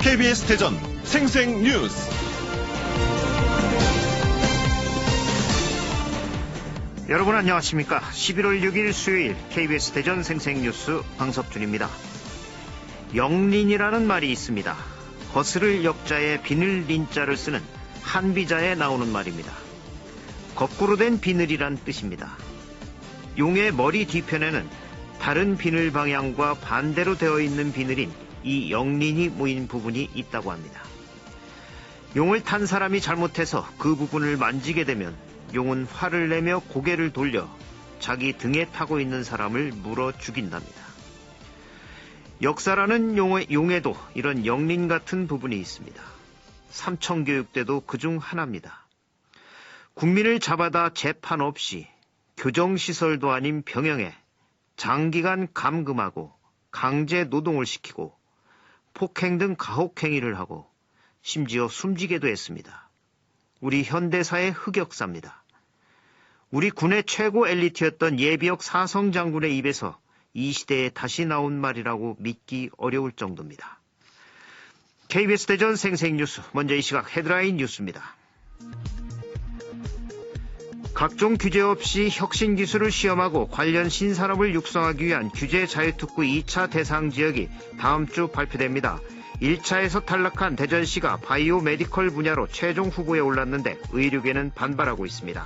KBS 대전 생생뉴스. 여러분 안녕하십니까. 11월 6일 수요일 KBS 대전 생생뉴스 방석준입니다. 영린이라는 말이 있습니다. 거스를 역자에 비늘 린자를 쓰는 한비자에 나오는 말입니다. 거꾸로 된 비늘이란 뜻입니다. 용의 머리 뒤편에는 다른 비늘 방향과 반대로 되어 있는 비늘인 이 영린이 모인 부분이 있다고 합니다. 용을 탄 사람이 잘못해서 그 부분을 만지게 되면 용은 화를 내며 고개를 돌려 자기 등에 타고 있는 사람을 물어 죽인답니다. 역사라는 용에도 이런 영린 같은 부분이 있습니다. 삼청교육대도 그중 하나입니다. 국민을 잡아다 재판 없이 교정시설도 아닌 병영에 장기간 감금하고 강제 노동을 시키고 폭행 등 가혹행위를 하고 심지어 숨지게도 했습니다. 우리 현대사의 흑역사입니다. 우리 군의 최고 엘리트였던 예비역 사성 장군의 입에서 이 시대에 다시 나온 말이라고 믿기 어려울 정도입니다. KBS 대전 생생뉴스, 먼저 이 시각 헤드라인 뉴스입니다. 각종 규제 없이 혁신 기술을 시험하고 관련 신산업을 육성하기 위한 규제 자유특구 2차 대상 지역이 다음 주 발표됩니다. 1차에서 탈락한 대전시가 바이오 메디컬 분야로 최종 후보에 올랐는데 의료계는 반발하고 있습니다.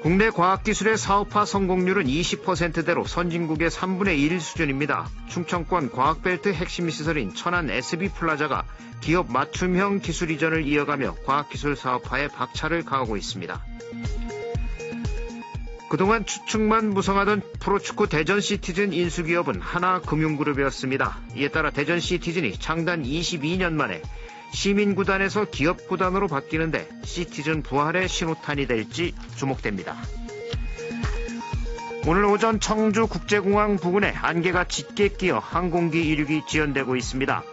국내 과학기술의 사업화 성공률은 20%대로 선진국의 3분의 1 수준입니다. 충청권 과학벨트 핵심 시설인 천안 SB플라자가 기업 맞춤형 기술 이전을 이어가며 과학기술 사업화에 박차를 가하고 있습니다. 그동안 추측만 무성하던 프로축구 대전시티즌 인수기업은 하나금융그룹이었습니다. 이에 따라 대전시티즌이 창단 22년 만에 시민구단에서 기업구단으로 바뀌는데 시티즌 부활의 신호탄이 될지 주목됩니다. 오늘 오전 청주국제공항 부근에 안개가 짙게 끼어 항공기 이륙이 지연되고 있습니다.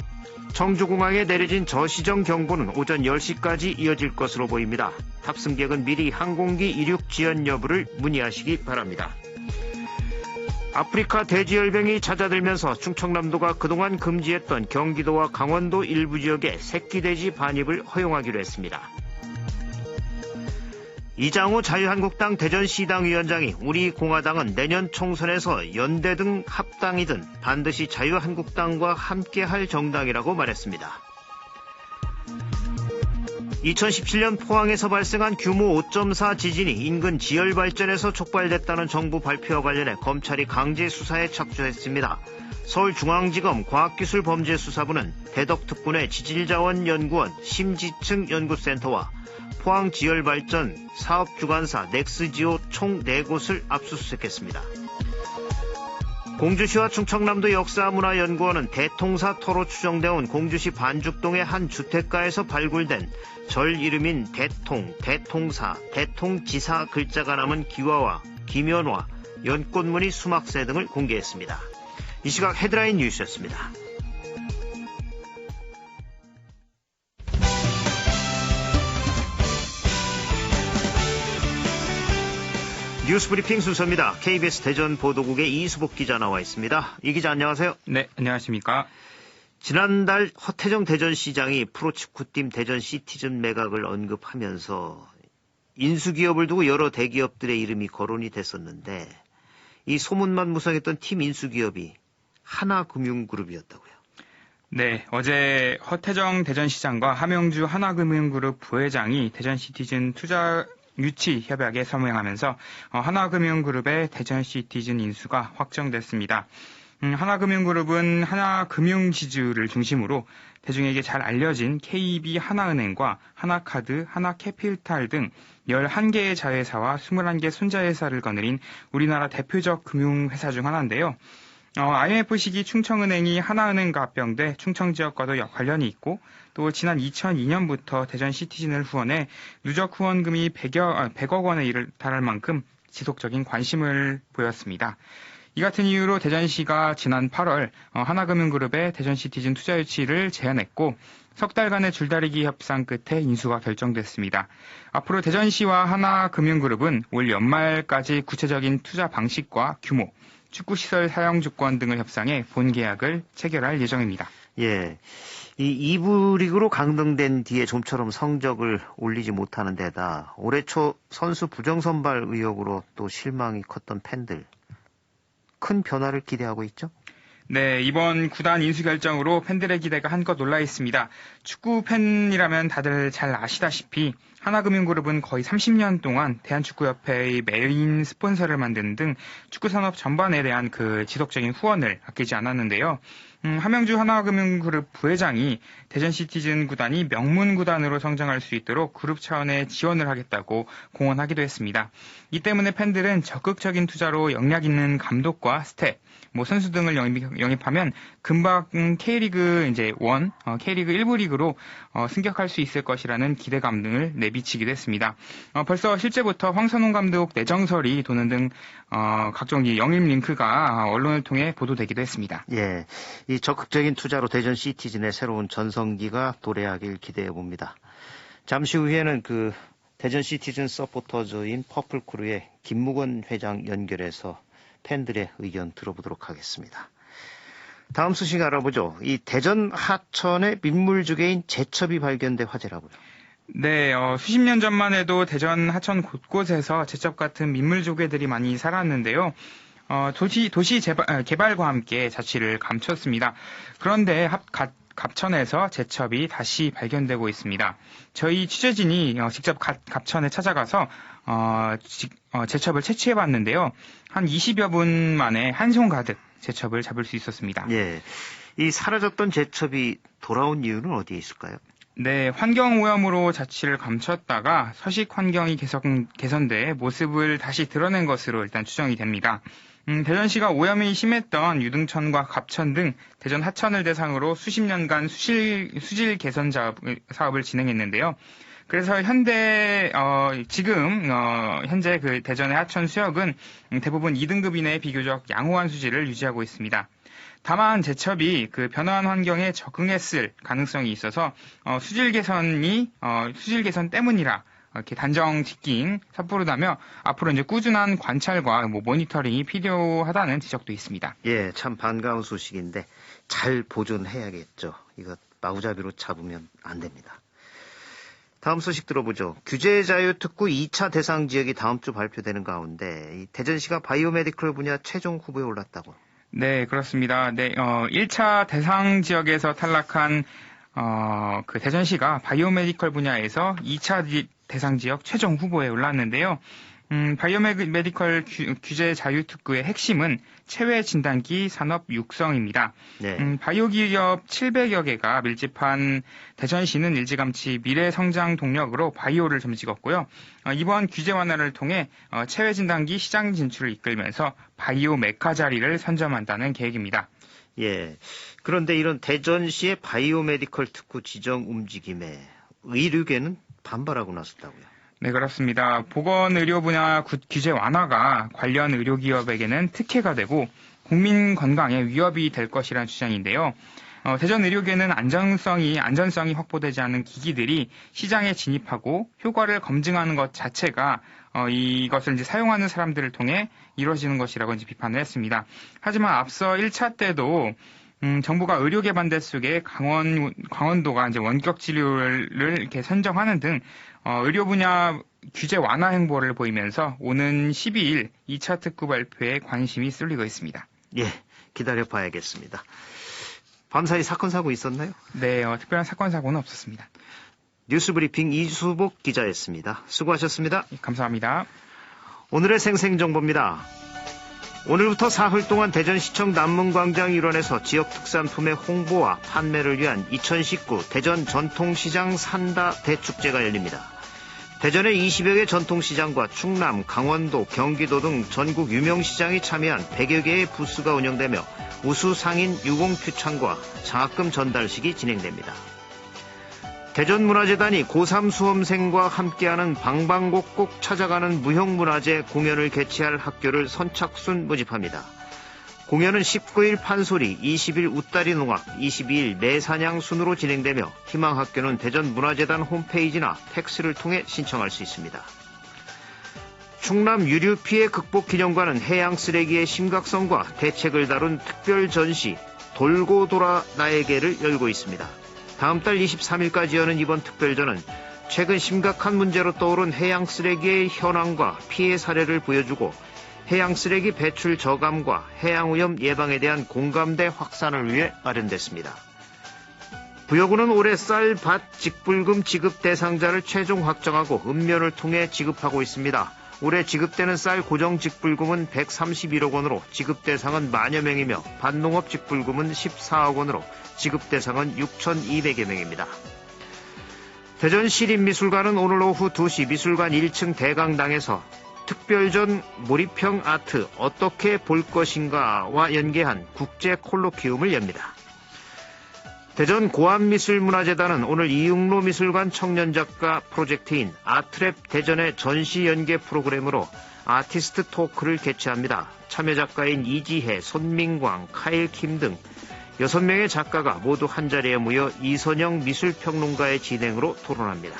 청주공항에 내려진 저시정 경보는 오전 10시까지 이어질 것으로 보입니다. 탑승객은 미리 항공기 이륙 지연 여부를 문의하시기 바랍니다. 아프리카 돼지열병이 잦아들면서 충청남도가 그동안 금지했던 경기도와 강원도 일부 지역에 새끼돼지 반입을 허용하기로 했습니다. 이장우 자유한국당 대전시당 위원장이 우리 공화당은 내년 총선에서 연대든 합당이든 반드시 자유한국당과 함께할 정당이라고 말했습니다. 2017년 포항에서 발생한 규모 5.4 지진이 인근 지열발전에서 촉발됐다는 정부 발표와 관련해 검찰이 강제 수사에 착수했습니다. 서울중앙지검 과학기술범죄수사부는 대덕특군의 지질자원연구원 심지층 연구센터와 포항지열발전 사업주관사 넥스지오 총 4곳을 압수수색했습니다. 공주시와 충청남도 역사문화연구원은 대통사 터로 추정되어 온 공주시 반죽동의 한 주택가에서 발굴된 절 이름인 대통, 대통사, 대통지사 글자가 남은 기와와 기면화, 연꽃무늬 수막새 등을 공개했습니다. 이 시각 헤드라인 뉴스였습니다. 뉴스브리핑 순서입니다. KBS 대전 보도국의 이수복 기자 나와 있습니다. 이 기자 안녕하세요. 네, 안녕하십니까. 지난달 허태정 대전시장이 프로축구팀 대전시티즌 매각을 언급하면서 인수기업을 두고 여러 대기업들의 이름이 거론이 됐었는데 이 소문만 무성했던 팀 인수기업이 하나금융그룹이었다고요. 네, 어제 허태정 대전시장과 함영주 하나금융그룹 부회장이 대전시티즌 투자 유치 협약에 서명하면서 하나금융그룹의 대전시티즌 인수가 확정됐습니다. 하나금융그룹은 하나금융지주를 중심으로 대중에게 잘 알려진 KB 하나은행과 하나카드, 하나캐피탈 등 11개의 자회사와 21개 손자회사를 거느린 우리나라 대표적 금융회사 중 하나인데요. IMF 시기 충청은행이 하나은행과 합병돼 충청지역과도 관련이 있고 또 지난 2002년부터 대전시티즌을 후원해 누적 후원금이 100억 원에 달할 만큼 지속적인 관심을 보였습니다. 이 같은 이유로 대전시가 지난 8월 하나금융그룹의 대전시티즌 투자 유치를 제안했고 석 달간의 줄다리기 협상 끝에 인수가 결정됐습니다. 앞으로 대전시와 하나금융그룹은 올 연말까지 구체적인 투자 방식과 규모, 축구시설 사용 주권 등을 협상해 본 계약을 체결할 예정입니다. 예. 이 2부 리그로 강등된 뒤에 좀처럼 성적을 올리지 못하는 데다 올해 초 선수 부정선발 의혹으로 또 실망이 컸던 팬들 큰 변화를 기대하고 있죠? 네, 이번 구단 인수 결정으로 팬들의 기대가 한껏 올라 있습니다. 축구 팬이라면 다들 잘 아시다시피 하나금융그룹은 거의 30년 동안 대한축구협회의 메인 스폰서를 만드는 등 축구산업 전반에 대한 그 지속적인 후원을 아끼지 않았는데요. 함영주 하나금융그룹 부회장이 대전시티즌 구단이 명문구단으로 성장할 수 있도록 그룹 차원의 지원을 하겠다고 공언하기도 했습니다. 이 때문에 팬들은 적극적인 투자로 역량 있는 감독과 스텝, 선수 등을 영입하면 금방 K리그 이제 1, K리그 1부 리그로 승격할 수 있을 것이라는 기대감을 내비치기도 했습니다. 벌써 실제부터 황선홍 감독 내정설이 도는 등 각종 영입 링크가 언론을 통해 보도되기도 했습니다. 예, 이 적극적인 투자로 대전 시티즌의 새로운 전성기가 도래하길 기대해 봅니다. 잠시 후에는 그 대전 시티즌 서포터즈인 퍼플크루의 김무건 회장 연결해서 팬들의 의견 들어보도록 하겠습니다. 다음 소식 알아보죠. 이 대전 하천의 민물조개인 제첩이 발견돼 화제라고요. 네, 수십 년 전만 해도 대전 하천 곳곳에서 제첩 같은 민물조개들이 많이 살았는데요. 도시 개발과 함께 자취를 감췄습니다. 그런데 갑천에서 제첩이 다시 발견되고 있습니다. 저희 취재진이 직접 갑천에 찾아가서 제첩을 채취해봤는데요. 한 20여 분 만에 한 손 가득 제첩을 잡을 수 있었습니다. 예, 이 사라졌던 제첩이 돌아온 이유는 어디에 있을까요? 네, 환경오염으로 자취를 감췄다가 서식 환경이 개선돼 모습을 다시 드러낸 것으로 일단 추정이 됩니다. 대전시가 오염이 심했던 유등천과 갑천 등 대전 하천을 대상으로 수십 년간 수질 개선 사업을 진행했는데요. 그래서 현재 그 대전의 하천 수역은 대부분 2등급 이내의 비교적 양호한 수질을 유지하고 있습니다. 다만 제첩이 그 변화한 환경에 적응했을 가능성이 있어서 수질 개선 때문이라 이렇게 단정 짓긴 섣부르다며 앞으로 이제 꾸준한 관찰과 모니터링이 필요하다는 지적도 있습니다. 예, 참 반가운 소식인데 잘 보존해야겠죠. 이거 마구잡이로 잡으면 안 됩니다. 다음 소식 들어보죠. 규제 자유 특구 2차 대상 지역이 다음 주 발표되는 가운데 대전시가 바이오메디컬 분야 최종 후보에 올랐다고. 네, 그렇습니다. 네, 1차 대상 지역에서 탈락한 그 대전시가 바이오메디컬 분야에서 2차 대상 지역 최종 후보에 올랐는데요. 바이오메디컬 규제 자유 특구의 핵심은 체외 진단기 산업 육성입니다. 네. 바이오 기업 700여 개가 밀집한 대전시는 일찌감치 미래 성장 동력으로 바이오를 점찍었고요. 이번 규제 완화를 통해 체외 진단기 시장 진출을 이끌면서 바이오 메카 자리를 선점한다는 계획입니다. 예. 그런데 이런 대전시의 바이오메디컬 특구 지정 움직임에 의료계는 반발하고 나섰다고요. 네, 그렇습니다. 보건의료 분야 규제 완화가 관련 의료기업에게는 특혜가 되고 국민 건강에 위협이 될 것이라는 주장인데요. 대전 의료계는 안전성이 확보되지 않은 기기들이 시장에 진입하고 효과를 검증하는 것 자체가 이것을 이제 사용하는 사람들을 통해 이루어지는 것이라고 이제 비판을 했습니다. 하지만 앞서 1차 때도 정부가 의료 개발 대 속에 강원도가 이제 원격 진료를 이렇게 선정하는 등 의료 분야 규제 완화 행보를 보이면서 오는 12일 2차 특구 발표에 관심이 쏠리고 있습니다. 예, 기다려 봐야겠습니다. 밤사이 사건 사고 있었나요? 네, 특별한 사건 사고는 없었습니다. 뉴스브리핑 이수복 기자였습니다. 수고하셨습니다. 감사합니다. 오늘의 생생정보입니다. 오늘부터 사흘 동안 대전시청 남문광장 일원에서 지역 특산품의 홍보와 판매를 위한 2019 대전 전통시장 산다 대축제가 열립니다. 대전의 20여 개 전통시장과 충남, 강원도, 경기도 등 전국 유명시장이 참여한 100여 개의 부스가 운영되며 우수 상인 유공표창과 장학금 전달식이 진행됩니다. 대전문화재단이 고3 수험생과 함께하는 방방곡 꼭 찾아가는 무형문화재 공연을 개최할 학교를 선착순 모집합니다. 공연은 19일 판소리, 20일 웃다리 농악, 22일 매사냥 순으로 진행되며 희망학교는 대전문화재단 홈페이지나 팩스를 통해 신청할 수 있습니다. 충남 유류 피해 극복 기념관은 해양 쓰레기의 심각성과 대책을 다룬 특별 전시 돌고 돌아 나에게를 열고 있습니다. 다음 달 23일까지 여는 이번 특별전은 최근 심각한 문제로 떠오른 해양 쓰레기의 현황과 피해 사례를 보여주고 해양 쓰레기 배출 저감과 해양 오염 예방에 대한 공감대 확산을 위해 마련됐습니다. 부여군은 올해 쌀, 밭, 직불금 지급 대상자를 최종 확정하고 읍면을 통해 지급하고 있습니다. 올해 지급되는 쌀 고정 직불금은 131억 원으로 지급 대상은 만여 명이며 밭농업 직불금은 14억 원으로 지급 대상은 6,200여 명입니다. 대전 시립미술관은 오늘 오후 2시 미술관 1층 대강당에서 특별전 몰입형 아트 어떻게 볼 것인가와 연계한 국제 콜로키움을 엽니다. 대전 고안미술문화재단은 오늘 이응로 미술관 청년작가 프로젝트인 아트랩 대전의 전시 연계 프로그램으로 아티스트 토크를 개최합니다. 참여 작가인 이지혜, 손민광, 카일킴 등 6명의 작가가 모두 한자리에 모여 이선영 미술평론가의 진행으로 토론합니다.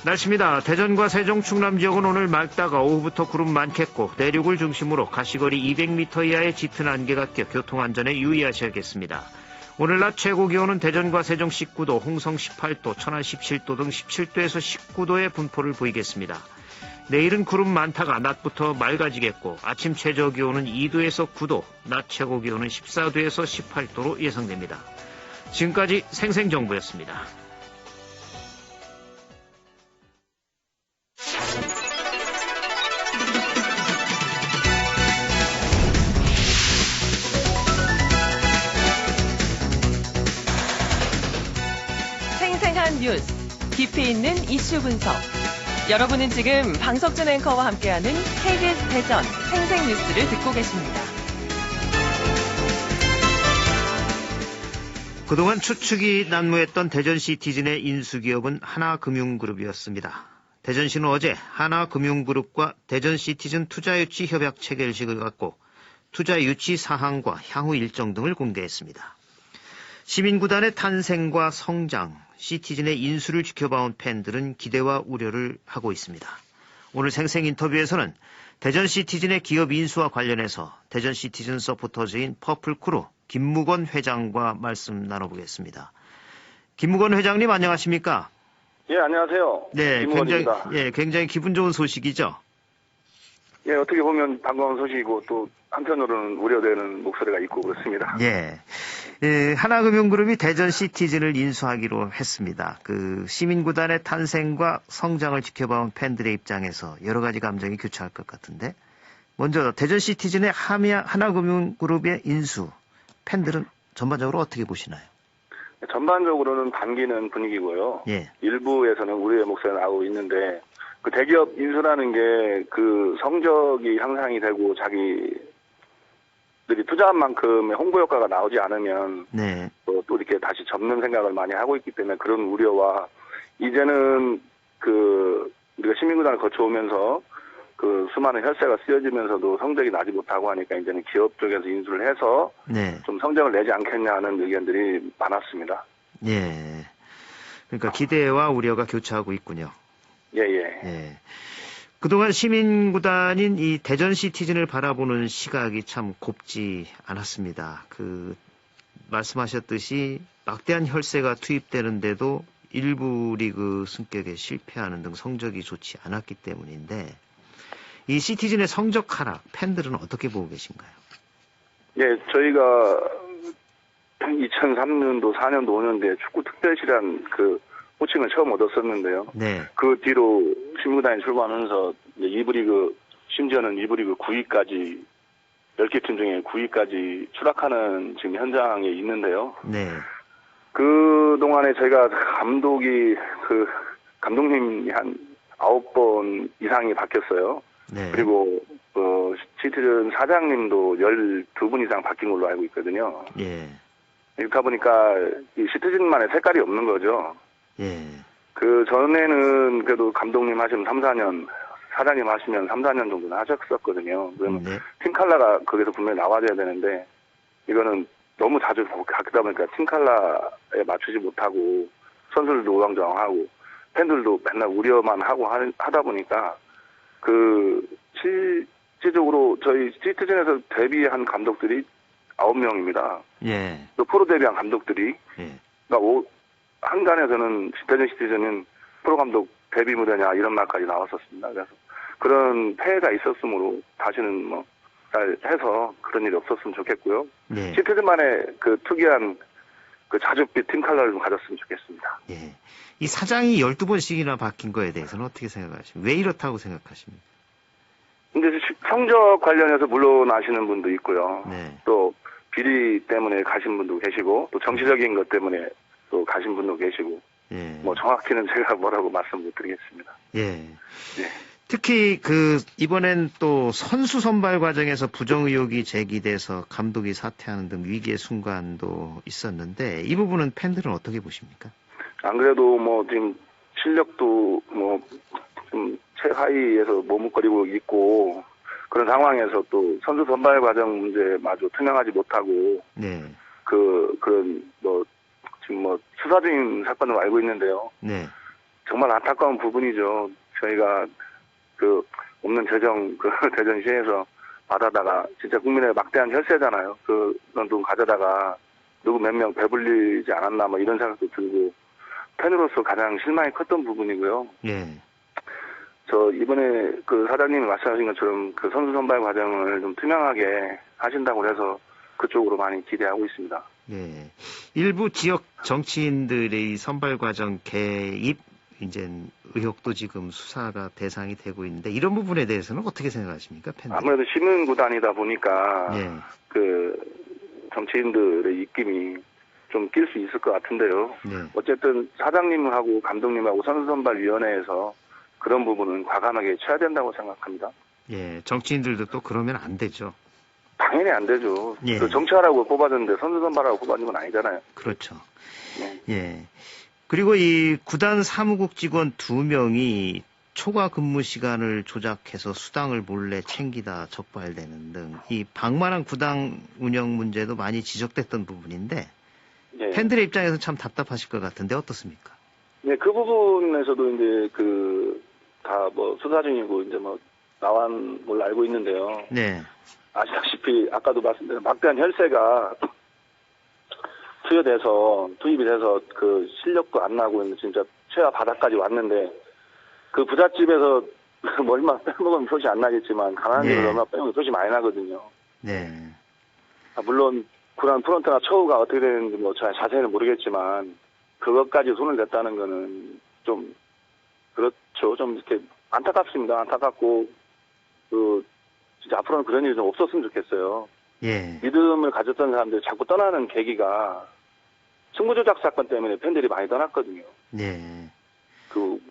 날씨입니다. 대전과 세종, 충남 지역은 오늘 맑다가 오후부터 구름 많겠고 내륙을 중심으로 가시거리 200m 이하의 짙은 안개가 껴 교통안전에 유의하셔야겠습니다. 오늘 낮 최고 기온은 대전과 세종 19도, 홍성 18도, 천안 17도 등 17도에서 19도의 분포를 보이겠습니다. 내일은 구름 많다가 낮부터 맑아지겠고 아침 최저 기온은 2도에서 9도, 낮 최고 기온은 14도에서 18도로 예상됩니다. 지금까지 생생정보였습니다. 생생한 뉴스, 깊이 있는 이슈 분석. 여러분은 지금 방석준 앵커와 함께하는 KBS 대전 생생뉴스를 듣고 계십니다. 그동안 추측이 난무했던 대전시티즌의 인수기업은 하나금융그룹이었습니다. 대전시는 어제 하나금융그룹과 대전시티즌 투자유치협약 체결식을 갖고 투자유치 사항과 향후 일정 등을 공개했습니다. 시민구단의 탄생과 성장, 시티즌의 인수를 지켜봐온 팬들은 기대와 우려를 하고 있습니다. 오늘 생생 인터뷰에서는 대전시티즌의 기업 인수와 관련해서 대전시티즌 서포터즈인 퍼플크루 김무건 회장과 말씀 나눠보겠습니다. 김무건 회장님 안녕하십니까? 예, 안녕하세요. 네, 김무건입니다. 굉장히 기분 좋은 소식이죠? 예, 어떻게 보면 반가운 소식이고 또 한편으로는 우려되는 목소리가 있고 그렇습니다. 예. 하나금융그룹이 대전시티즌을 인수하기로 했습니다. 그 시민구단의 탄생과 성장을 지켜봐온 팬들의 입장에서 여러 가지 감정이 교차할 것 같은데 먼저 대전시티즌의 하나금융그룹의 인수, 팬들은 전반적으로 어떻게 보시나요? 전반적으로는 반기는 분위기고요. 예. 일부에서는 우려의 목소리가 나오고 있는데 그 대기업 인수라는 게 그 성적이 향상이 되고 자기들이 투자한 만큼의 홍보 효과가 나오지 않으면 네. 또 이렇게 다시 접는 생각을 많이 하고 있기 때문에 그런 우려와 이제는 그 우리가 시민구단을 거쳐오면서 그 수많은 혈세가 쓰여지면서도 성적이 나지 못하고 하니까 이제는 기업 쪽에서 인수를 해서 네. 좀 성적을 내지 않겠냐 하는 의견들이 많았습니다. 예. 그러니까 기대와 우려가 교차하고 있군요. 예. 예. 그동안 시민구단인 이 대전시티즌을 바라보는 시각이 참 곱지 않았습니다. 그 말씀하셨듯이 막대한 혈세가 투입되는데도 일부 리그 승격에 실패하는 등 성적이 좋지 않았기 때문인데 이 시티즌의 성적 하락 팬들은 어떻게 보고 계신가요? 예, 저희가 2003년도, 4년도, 5년도에 축구 특별시란 그 호칭을 처음 얻었었는데요. 네. 그 뒤로 시민구단이 출범하면서 2부 리그, 심지어는 2부 리그 9위까지 10개 팀 중에 9위까지 추락하는 지금 현장에 있는데요. 네. 그 동안에 저희가 감독님이 한 9번 이상이 바뀌었어요. 네. 그리고 시티즌 사장님도 12분 이상 바뀐 걸로 알고 있거든요. 예. 그러다 보니까 이 시티즌만의 색깔이 없는 거죠. 예. 그 전에는 그래도 감독님 하시면 3, 4년, 사장님 하시면 3, 4년 정도는 하셨었거든요. 그러면 네. 팀 컬러가 거기서 분명히 나와줘야 되는데 이거는 너무 자주 바뀌다 보니까 팀 컬러에 맞추지 못하고 선수들도 우왕좌왕하고 팬들도 맨날 우려만 하고 하다 보니까 실질적으로 저희 시티즌에서 데뷔한 감독들이 9명입니다. 예. 또 프로 데뷔한 감독들이. 예. 그러니까 한간에서는 대전 시티즌은 프로 감독 데뷔 무대냐 이런 말까지 나왔었습니다. 그래서 그런 폐해가 있었으므로 다시는 뭐 잘 해서 그런 일이 없었으면 좋겠고요. 예. 시티즌만의 그 특이한 그 자줏빛 팀 컬러를 좀 가졌으면 좋겠습니다. 예. 이 사장이 12번씩이나 바뀐 거에 대해서는 어떻게 생각하십니까? 왜 이렇다고 생각하십니까? 근데 성적 관련해서 물러나시는 분도 있고요. 네. 또 비리 때문에 가신 분도 계시고 또 정치적인 것 때문에 또 가신 분도 계시고 예. 뭐 정확히는 제가 뭐라고 말씀 못 드리겠습니다. 예. 네. 특히 이번엔 또 선수 선발 과정에서 부정 의혹이 제기돼서 감독이 사퇴하는 등 위기의 순간도 있었는데 이 부분은 팬들은 어떻게 보십니까? 안 그래도 뭐 지금 실력도 뭐 좀 최하위에서 머뭇거리고 있고 그런 상황에서 또 선수 선발 과정 문제마저 투명하지 못하고 네. 그런 뭐 지금 뭐 수사 중인 사건을 알고 있는데요. 네. 정말 안타까운 부분이죠. 저희가 그 없는 재정 대전시에서 받아다가 진짜 국민의 막대한 혈세잖아요. 그런 돈 가져다가 누구 몇 명 배불리지 않았나 뭐 이런 생각도 들고 팬으로서 가장 실망이 컸던 부분이고요. 예. 저 이번에 그 사장님이 말씀하신 것처럼 그 선수 선발 과정을 좀 투명하게 하신다고 해서 그쪽으로 많이 기대하고 있습니다. 예. 일부 지역 정치인들의 선발 과정 개입 이제 의혹도 지금 수사가 대상이 되고 있는데 이런 부분에 대해서는 어떻게 생각하십니까, 팬들? 아무래도 시민 구단이다 보니까 예. 그 정치인들의 입김이 좀 낄 수 있을 것 같은데요. 네. 어쨌든 사장님하고 감독님하고 선수선발위원회에서 그런 부분은 과감하게 쳐야 된다고 생각합니다. 예. 정치인들도 또 그러면 안 되죠. 당연히 안 되죠. 예. 그 정치하라고 뽑아줬는데 선수선발하고 뽑아준 건 아니잖아요. 그렇죠. 네. 예. 그리고 이 구단 사무국 직원 2명이 초과 근무 시간을 조작해서 수당을 몰래 챙기다 적발되는 등 이 방만한 구단 운영 문제도 많이 지적됐던 부분인데 예. 팬들의 입장에서 참 답답하실 것 같은데 어떻습니까? 네, 그 부분에서도 이제 다 뭐 수사 중이고 이제 뭐 나온 걸로 알고 있는데요. 네. 아시다시피 아까도 말씀드린 막대한 혈세가 투입이 돼서 그 실력도 안 나고 진짜 최하 바닥까지 왔는데 그 부잣집에서 뭐 얼마 빼먹으면 표시 안 나겠지만 가난한 집에서 얼마 빼먹으면 표시 많이 나거든요. 네. 물론 구단 프런트나 처우가 어떻게 되는지 뭐 자세히는 모르겠지만 그것까지 손을 냈다는 거는 좀 그렇죠. 좀 이렇게 안타깝습니다. 안타깝고 진짜 앞으로는 그런 일이 좀 없었으면 좋겠어요. 예. 믿음을 가졌던 사람들이 자꾸 떠나는 계기가 승부조작 사건 때문에 팬들이 많이 떠났거든요. 네.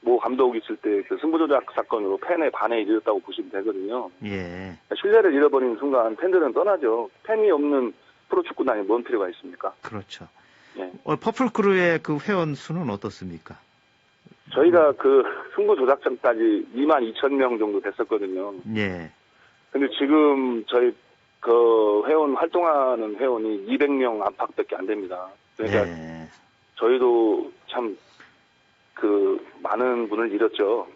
모 감독 있을 때 그 승부조작 사건으로 팬의 반에 이르렀다고 보시면 되거든요. 예. 신뢰를 잃어버리는 순간 팬들은 떠나죠. 팬이 없는 프로축구단이 뭔 필요가 있습니까? 그렇죠. 예. 퍼플크루의 그 회원 수는 어떻습니까? 저희가 승부조작전까지 22,000명 정도 됐었거든요. 예. 근데 지금 저희 활동하는 회원이 200명 안팎밖에 안 됩니다. 그러니까 예. 저희도 참 많은 분을 잃었죠.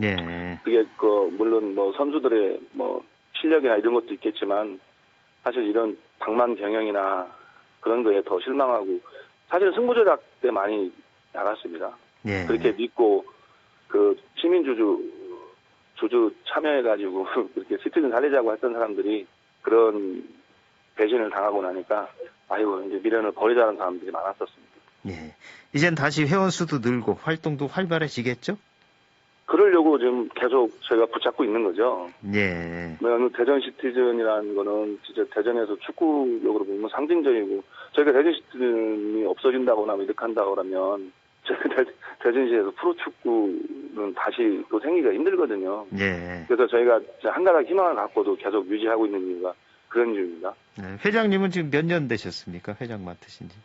예. 그게 물론 뭐 선수들의 뭐 실력이나 이런 것도 있겠지만 사실 이런 방만 경영이나 그런 거에 더 실망하고 사실은 승부조작 때 많이 나갔습니다. 예. 그렇게 믿고 시민 주주 참여해가지고 그렇게 시티즌 살리자고 했던 사람들이 그런 배신을 당하고 나니까 이제 미련을 버리자는 사람들이 많았었습니다. 예. 이젠 다시 회원 수도 늘고 활동도 활발해지겠죠? 그러려고 지금 계속 저희가 붙잡고 있는 거죠. 예. 대전 시티즌이라는 거는 진짜 대전에서 축구력으로 보면 상징적이고 저희가 대전 시티즌이 없어진다거나 이렇게 한다고 하면 저희가 대전시에서 프로축구는 다시 또 생기기가 힘들거든요. 예. 그래서 저희가 한 가닥 희망을 갖고도 계속 유지하고 있는 이유가 그런 이유입니다. 네. 회장님은 지금 몇 년 되셨습니까? 회장 맡으신지?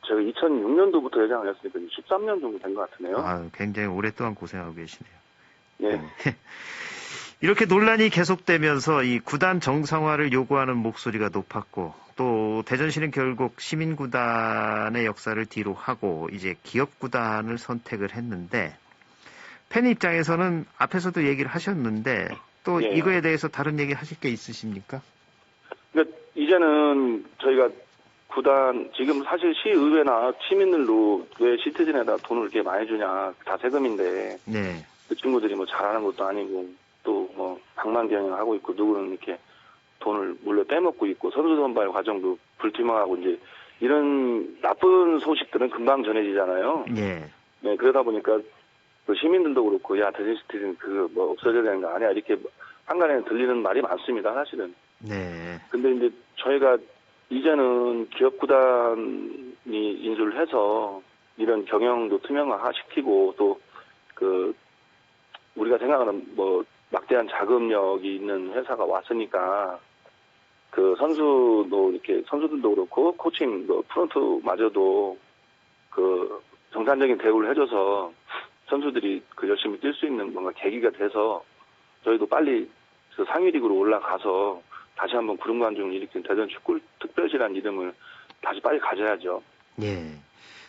제가 2006년도부터 회장을 했으니까 13년 정도 된 것 같으네요. 굉장히 오랫동안 고생하고 계시네요. 네. 이렇게 논란이 계속되면서 이 구단 정상화를 요구하는 목소리가 높았고 또 대전시는 결국 시민구단의 역사를 뒤로 하고 이제 기업구단을 선택을 했는데 팬 입장에서는 앞에서도 얘기를 하셨는데 또 예. 이거에 대해서 다른 얘기 하실 게 있으십니까? 그러니까 이제는 저희가 구단 지금 사실 시의회나 시민들도 왜 시티즌에다 돈을 이렇게 많이 주냐, 다 세금인데 네. 그 친구들이 뭐 잘하는 것도 아니고 또 뭐 방망경영하고 있고 누구는 이렇게 돈을 물려 떼먹고 있고 선수 선발 과정도 불투명하고 이제 이런 나쁜 소식들은 금방 전해지잖아요. 예. 네, 그러다 보니까 그 시민들도 그렇고 야 대전시티즌 그거 뭐 없어져야 되는 거 아니야 이렇게 한간에 들리는 말이 많습니다 사실은. 네. 근데 이제 저희가 이제는 기업 구단이 인수를 해서 이런 경영도 투명화 시키고 또 그 우리가 생각하는 뭐 막대한 자금력이 있는 회사가 왔으니까 그 선수도 이렇게 선수들도 그렇고 코칭 프론트마저도 그 정상적인 대우를 해줘서 선수들이 그 열심히 뛸 수 있는 뭔가 계기가 돼서 저희도 빨리 그 상위리그로 올라가서 다시 한번 구름 관중을 일으킨 대전 축구 특별시라는 이름을 다시 빨리 가져야죠. 예.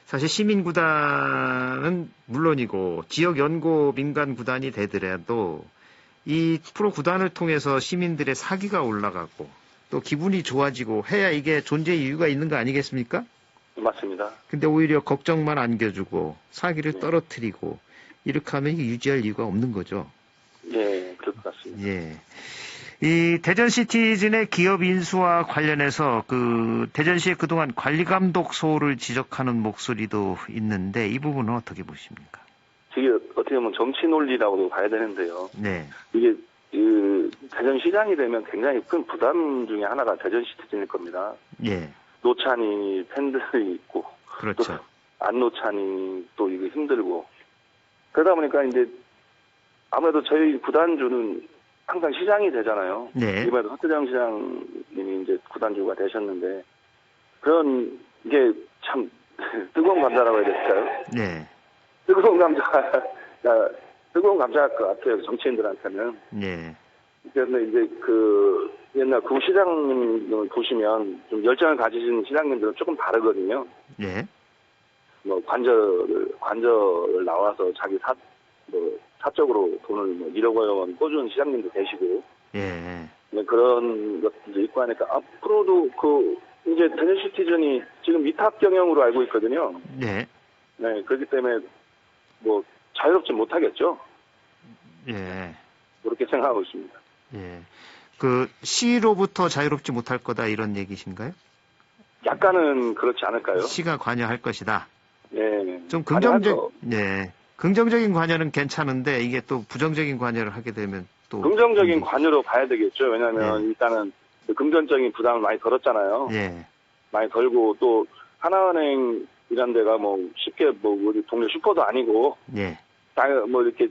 사실 시민구단은 물론이고 지역 연고 민간 구단이 되더라도 이 프로 구단을 통해서 시민들의 사기가 올라가고 또 기분이 좋아지고 해야 이게 존재 이유가 있는 거 아니겠습니까? 맞습니다. 근데 오히려 걱정만 안겨주고 사기를 네. 떨어뜨리고 이렇게 하면 이게 유지할 이유가 없는 거죠. 예, 그럴 것 같습니다. 예. 이 대전시티즌의 기업 인수와 관련해서 그 대전시의 그동안 관리감독 소홀을 지적하는 목소리도 있는데 이 부분은 어떻게 보십니까? 이게 어떻게 보면 정치 논리라고도 봐야 되는데요. 네. 이게 그 대전시장이 되면 굉장히 큰 부담 중에 하나가 대전시티즌일 겁니다. 예. 노찬이 팬들이 있고 그렇죠. 또 안 노찬이 또 이거 힘들고 그러다 보니까 이제 아무래도 저희 구단주는 항상 시장이 되잖아요. 네. 이번에도 허태정 시장님이 이제 구단주가 되셨는데 그런 게 참 뜨거운 감자라고 해야 될까요? 네. 뜨거운 감자할 것 같아요. 정치인들한테는. 네. 그래서 이제 그 옛날 구시장님을 보시면 좀 열정을 가지신 시장님들은 조금 다르거든요. 네. 뭐 관절을 나와서 자기 사적으로 돈을 뭐 1억 원 꿔준 시장님도 계시고. 예. 그런 것들도 있고 하니까 앞으로도 그 이제 대전시티즌이 지금 위탁 경영으로 알고 있거든요. 네. 네, 그렇기 때문에 뭐 자유롭지 못하겠죠. 예. 그렇게 생각하고 있습니다. 예. 그 시로부터 자유롭지 못할 거다 이런 얘기신가요? 약간은 그렇지 않을까요? 시가 관여할 것이다. 네. 좀 아니면서 긍정적인 관여는 괜찮은데 이게 또 부정적인 관여를 하게 되면 또 긍정적인 관여로 봐야 되겠죠. 왜냐하면 일단은 그 금전적인 부담을 많이 덜었잖아요. 예. 많이 덜고 또 하나은행 이런 데가 뭐 쉽게 뭐 우리 동네 슈퍼도 아니고 예. 뭐 이렇게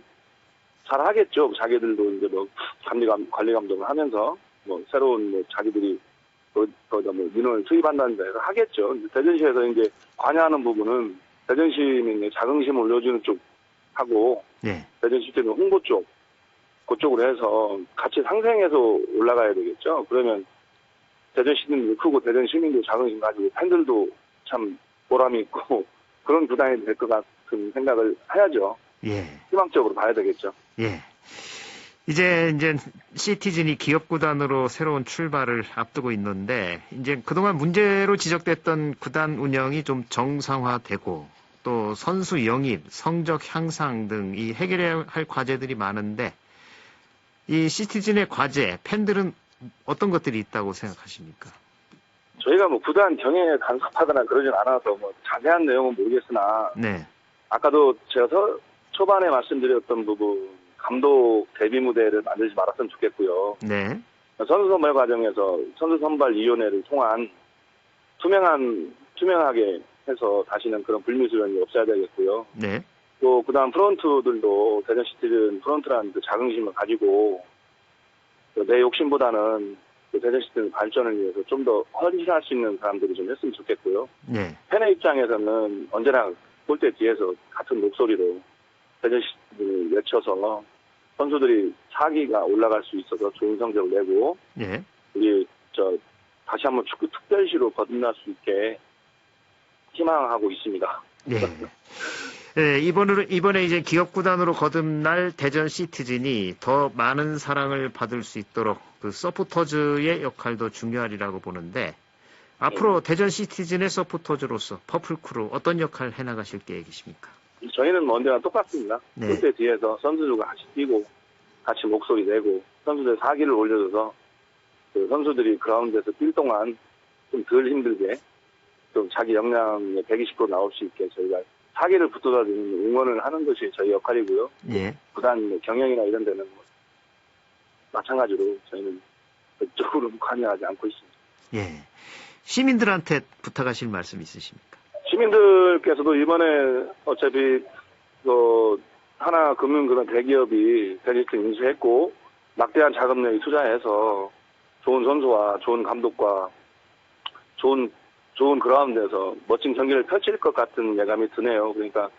잘 하겠죠. 자기들도 이제 뭐 관리 감독을 하면서 뭐 새로운 뭐 자기들이 거기다 뭐 민원을 투입한다는 데서 하겠죠. 대전시에서 이제 관여하는 부분은 대전 시민의 자긍심을 올려주는 쪽 하고 예. 대전시티는 홍보 쪽 그쪽으로 해서 같이 상생해서 올라가야 되겠죠. 그러면 대전시민도 크고 대전 시민도 자긍심 가지고 팬들도 참 보람이 있고 그런 구단이 될 것 같은 생각을 해야죠. 예. 희망적으로 봐야 되겠죠. 예. 이제 시티즌이 기업구단으로 새로운 출발을 앞두고 있는데, 이제 그동안 문제로 지적됐던 구단 운영이 좀 정상화되고, 또 선수 영입, 성적 향상 등 이 해결해야 할 과제들이 많은데, 이 시티즌의 과제, 팬들은 어떤 것들이 있다고 생각하십니까? 저희가 뭐 구단 경영에 간섭하거나 그러진 않아서 뭐 자세한 내용은 모르겠으나, 네. 아까도 제가 초반에 말씀드렸던 부분, 감독 데뷔 무대를 만들지 말았으면 좋겠고요. 네. 선수 선발 과정에서 선수 선발위원회를 통한 투명하게 해서 다시는 그런 불미스러움이 없어야 되겠고요. 네. 또 그다음 프런트들도 대전시티즌 프런트라는 그 자긍심을 가지고 내 욕심보다는 대전시티즌 발전을 위해서 좀 더 헌신할 수 있는 사람들이 좀 했으면 좋겠고요. 네. 팬의 입장에서는 언제나 골대 뒤에서 같은 목소리로 대전시티즌을 외쳐서 선수들이 사기가 올라갈 수 있어서 좋은 성적을 내고 네. 우리 다시 한번 축구 특별시로 거듭날 수 있게 희망하고 있습니다. 네. 네, 이번에 이제 기업구단으로 거듭날 대전 시티즌이 더 많은 사랑을 받을 수 있도록 그 서포터즈의 역할도 중요하리라고 보는데 앞으로 대전 시티즌의 서포터즈로서 퍼플크루 어떤 역할 해나가실 계획이십니까? 저희는 뭐 언제나 똑같습니다. 네. 그때 뒤에서 선수들과 같이 뛰고 같이 목소리 내고 선수들 사기를 올려줘서 그 선수들이 그라운드에서 뛸 동안 좀 덜 힘들게 좀 자기 역량의 120% 나올 수 있게 저희가 사기를 붙들어주는 응원을 하는 것이 저희 역할이고요. 예. 구단 뭐 경영이나 이런 데는 뭐 마찬가지로 저희는 그쪽으로 관여하지 않고 있습니다. 예. 시민들한테 부탁하실 말씀 있으십니까? 시민들께서도 이번에 어차피 하나금융 그런 대기업이 베리스트 인수했고 막대한 자금력이 투자해서 좋은 선수와 좋은 감독과 좋은 그라운드에서 멋진 경기를 펼칠 것 같은 예감이 드네요. 그러니까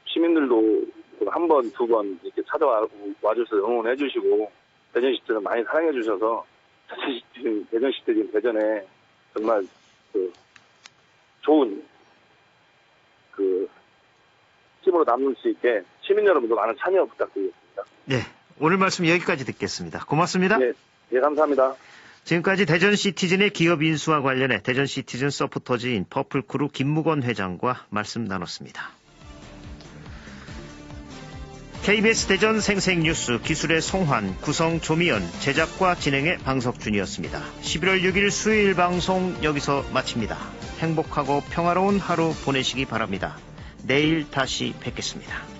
시민들도 한 번, 두 번 이렇게 찾아와 주셔서 응원해 주시고 대전 시티를 많이 사랑해 주셔서 대전 시티즌 대전에 정말 좋은 팀으로 남을 수 있게 시민 여러분도 많은 참여 부탁드리겠습니다. 네. 오늘 말씀 여기까지 듣겠습니다. 고맙습니다. 네, 감사합니다. 지금까지 대전 시티즌의 기업 인수와 관련해 대전 시티즌 서포터즈인 퍼플크루 김무건 회장과 말씀 나눴습니다. KBS 대전 생생뉴스 기술의 송환, 구성 조미연, 제작과 진행의 방석준이었습니다. 11월 6일 수요일 방송 여기서 마칩니다. 행복하고 평화로운 하루 보내시기 바랍니다. 내일 다시 뵙겠습니다.